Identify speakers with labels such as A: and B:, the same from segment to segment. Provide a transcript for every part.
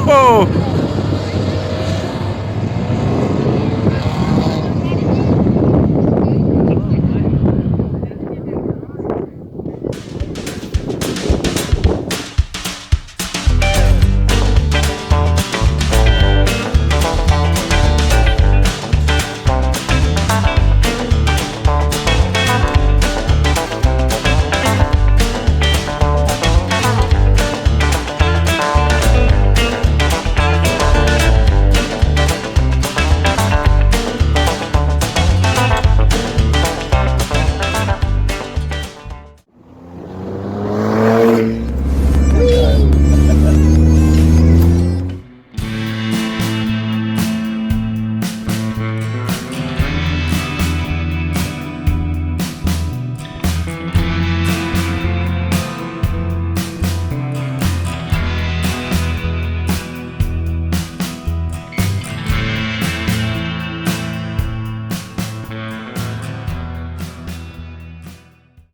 A: Whoa!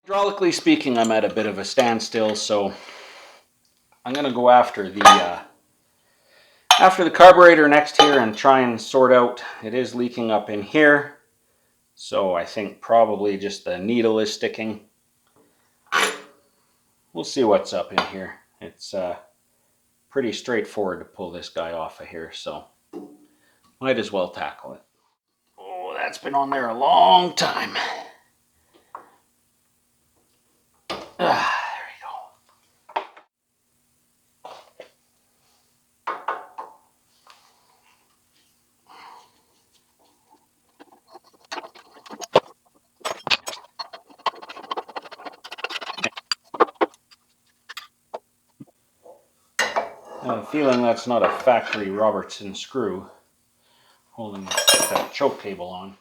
A: Hydraulically speaking, I'm at a bit of a standstill, so I'm going to go after the carburetor next here and try and sort out. It is leaking up in here, so I think probably just the needle is sticking. We'll see what's up in here. It's pretty straightforward to pull this guy off of here, so might as well tackle it. Oh, that's been on there a long time. There we go. I have a feeling that's not a factory Robertson screw holding that choke cable on.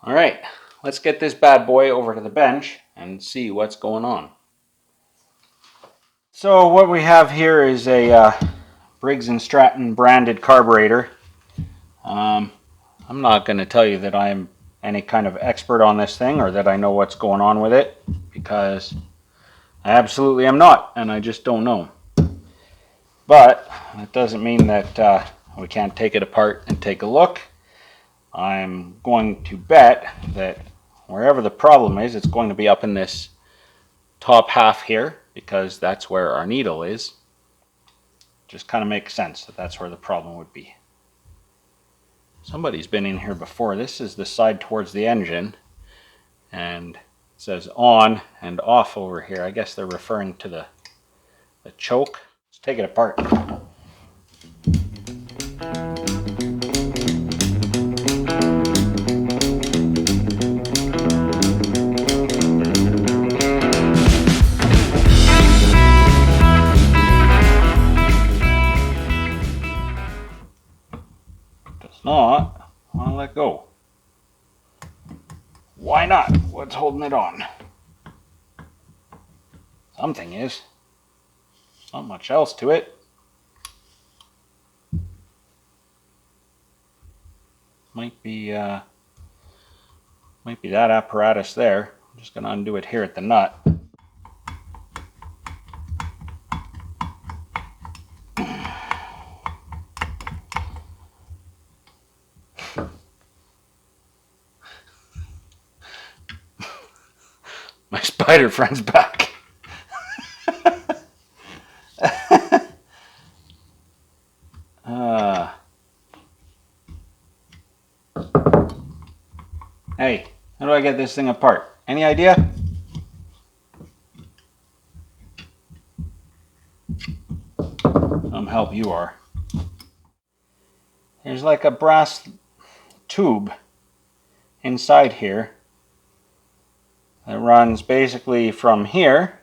A: All right, let's get this bad boy over to the bench and see what's going on. So what we have here is a Briggs & Stratton branded carburetor. I'm not going to tell you that I'm any kind of expert on this thing or that I know what's going on with it, because I absolutely am not, and I just don't know. But that doesn't mean that we can't take it apart and take a look. I'm going to bet that wherever the problem is, it's going to be up in this top half here, because that's where our needle is. Just kind of makes sense that that's where the problem would be. Somebody's been in here before. This is the side towards the engine, and it says on and off over here. I guess they're referring to the choke. Let's take it apart. Does not want to let go. Why not? What's holding it on? Something is. Not much else to it. Might be that apparatus there. I'm just going to undo it here at the nut. My spider friend's back. Hey, how do I get this thing apart? Any idea? Some help you are. There's like a brass tube inside here that runs basically from here.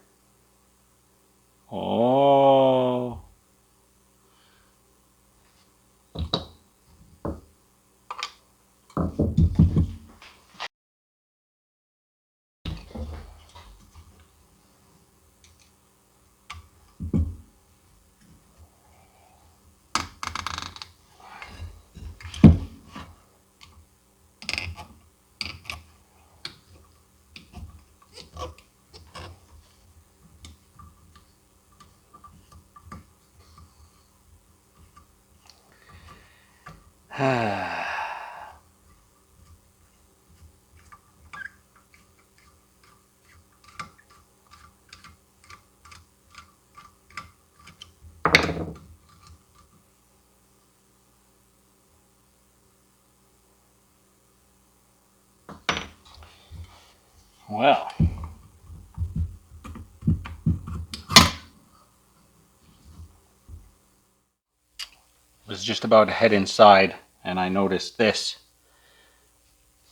A: Oh. Well, was just about to head inside and I noticed this. You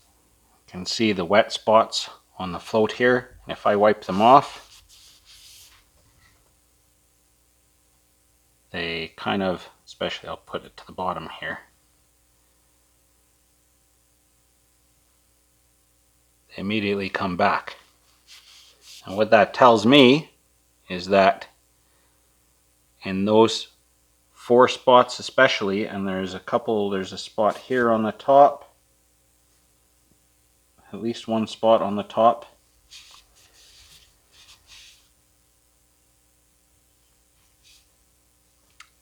A: can see the wet spots on the float here. And if I wipe them off, they kind of, especially I'll put it to the bottom here, they immediately come back. And what that tells me is that in those 4 spots especially, and there's a spot here on the top, at least one spot on the top,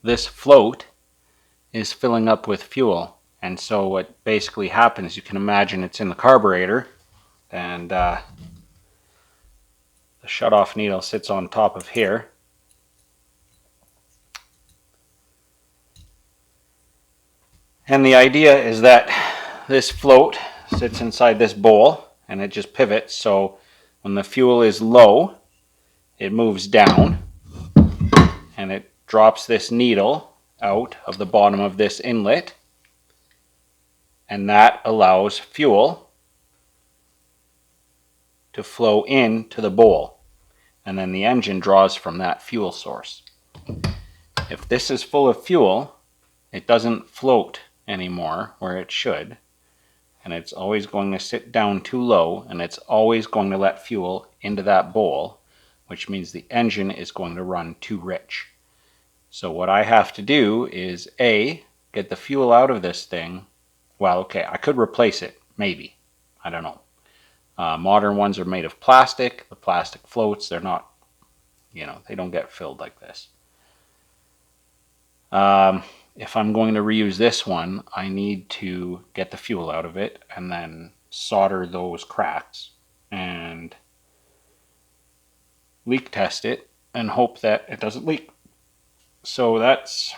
A: this float is filling up with fuel. And so what basically happens, you can imagine it's in the carburetor, and the shutoff needle sits on top of here. And the idea is that this float sits inside this bowl and it just pivots, so when the fuel is low, it moves down and it drops this needle out of the bottom of this inlet, and that allows fuel to flow into the bowl, and then the engine draws from that fuel source. If this is full of fuel, it doesn't float anymore where it should, and it's always going to sit down too low, and it's always going to let fuel into that bowl, which means the engine is going to run too rich. So what I have to do is get the fuel out of this thing. Well, okay, I could replace it, maybe. I don't know. Modern ones are made of plastic. The plastic floats. They're not, they don't get filled like this. If I'm going to reuse this one, I need to get the fuel out of it and then solder those cracks and leak test it and hope that it doesn't leak. So that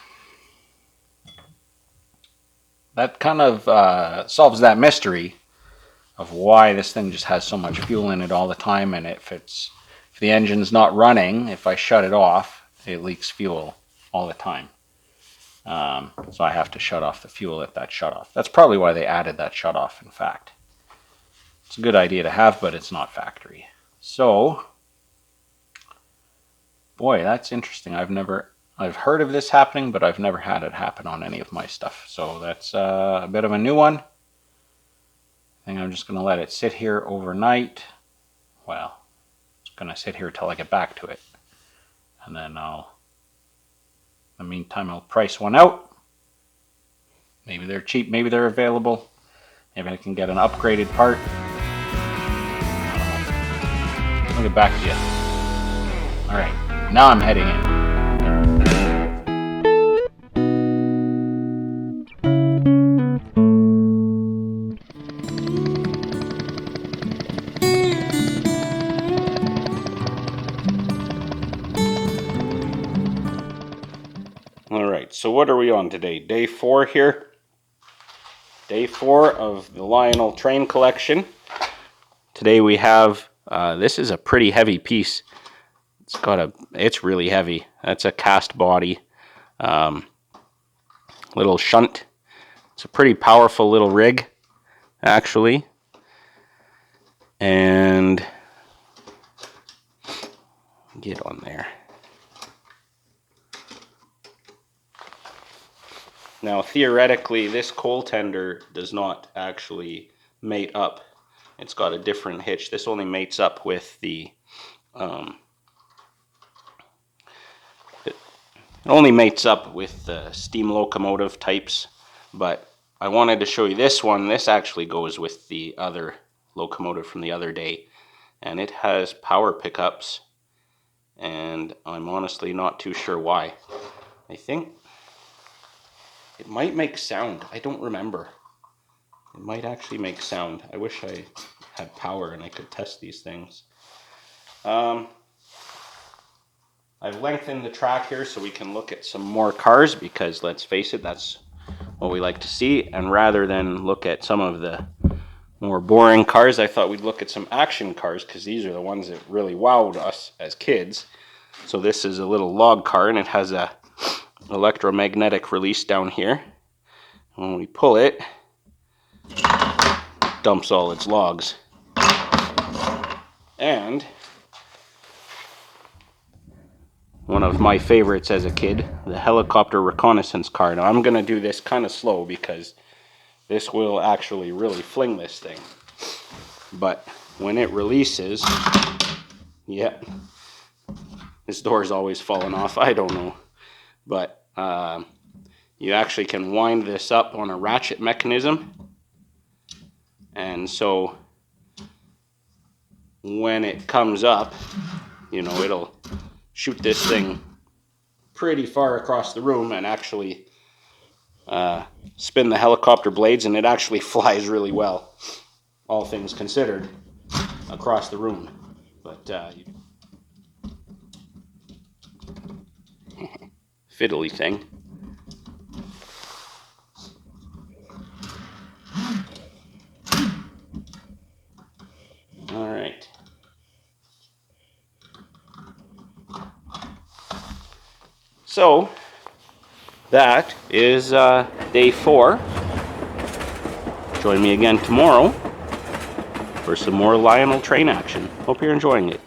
A: kind of solves that mystery of why this thing just has so much fuel in it all the time, and if the engine's not running, if I shut it off, it leaks fuel all the time. So I have to shut off the fuel at that shutoff. That's probably why they added that shutoff, in fact. It's a good idea to have, but it's not factory. So, boy, that's interesting. I've heard of this happening, but I've never had it happen on any of my stuff. So that's a bit of a new one. I think I'm just going to let it sit here overnight. Well, it's going to sit here till I get back to it. And then in the meantime, I'll price one out. Maybe they're cheap, maybe they're available. Maybe I can get an upgraded part. I'll get back to you. All right, now I'm heading in. Alright, so what are we on today? Day 4 here. Day 4 of the Lionel train collection. Today we have, this is a pretty heavy piece. It's really heavy. That's a cast body little shunt. It's a pretty powerful little rig, actually. And get on there. Now, theoretically, this coal tender does not actually mate up. It's got a different hitch. This only mates up with the steam locomotive types, but I wanted to show you this one. This actually goes with the other locomotive from the other day, and it has power pickups, and I'm honestly not too sure why. I think
B: It might make sound. I don't remember. It might actually make sound. I wish I had power and I could test these things. I've lengthened the track here so we can look at some more cars, because let's face it, that's what we like to see. And rather than look at some of the more boring cars, I thought we'd look at some action cars, because these are the ones that really wowed us as kids. So this is a little log car, and it has a electromagnetic release down here. When we pull it, it dumps all its logs. And one of my favorites as a kid, the helicopter reconnaissance car. Now I'm going to do this kind of slow because this will actually really fling this thing. But when it releases, yep, this door is always falling off, I don't know. But you actually can wind this up on a ratchet mechanism. And so when it comes up, you know, it'll shoot this thing pretty far across the room and actually spin the helicopter blades, and it actually flies really well, all things considered, across the room. But fiddly thing. All right. So that is day 4. Join me again tomorrow for some more Lionel train action. Hope you're enjoying it.